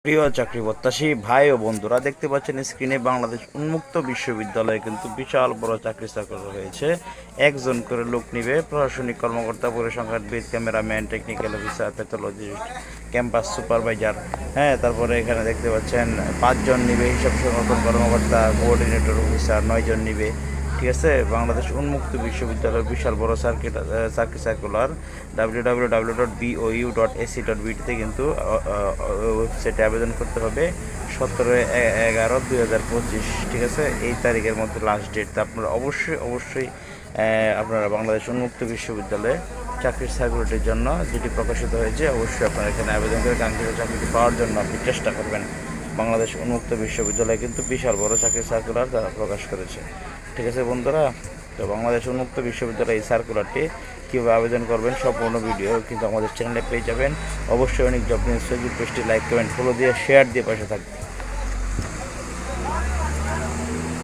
প্রিয় চাকরি প্রত্যাশী ভাই ও বন্ধুরা, দেখতে পাচ্ছেন স্ক্রিনে বাংলাদেশ উন্মুক্ত বিশ্ববিদ্যালয়ে কিন্তু বিশাল বড় চাকরি সার্কুলার হয়েছে। একজন করে লোক নিবে, প্রশাসনিক কর্মকর্তা, পরিসংখ্যানবিদ, cameraman, technical officer, pathologist, campus supervisor. হ্যাঁ, তারপরে এখানে দেখতে পাচ্ছেন 5 জন নিবে, হিসাব সংরক্ষণ কর্মকর্তা, কোঅর্ডিনেটর অফিসার 9 জন নিবে। ঠিক আছে, বাংলাদেশ উন্মুক্ত বিশ্ববিদ্যালয়ের বিশাল বড় সার্কুলার www.bou.ac.bd কিন্তু ওয়েবসাইটে আবেদন করতে হবে 17/11/2025। ঠিক আছে, এই তারিখের মধ্যে লাস্ট ডেট। তা আপনারা অবশ্যই আপনারা বাংলাদেশ উন্মুক্ত বিশ্ববিদ্যালয়ে চাকরির সার্কুলারটির জন্য যেটি প্রকাশিত হয়েছে, অবশ্যই আপনারা এখানে আবেদন করে কাঙ্ক্ষিত চাকরিটি পাওয়ার জন্য আপনি চেষ্টা করবেন। বাংলাদেশ উন্মুক্ত বিশ্ববিদ্যালয়ে কিন্তু বিশাল বড় চাকরির সার্কুলার তারা প্রকাশ করেছে। ঠিক আছে বন্ধুরা, তো বাংলাদেশ উন্মুক্ত বিশ্ববিদ্যালয় এই সার্কুলারটি কীভাবে আবেদন করবেন সম্পূর্ণ ভিডিও কিন্তু আমাদের চ্যানেলে পেয়ে যাবেন। অবশ্যই অনেক জব নিউজ ফেসবুক পেজটি লাইক, কমেন্ট, ফলো দিয়ে শেয়ার দিয়ে পাশে থাকবেন।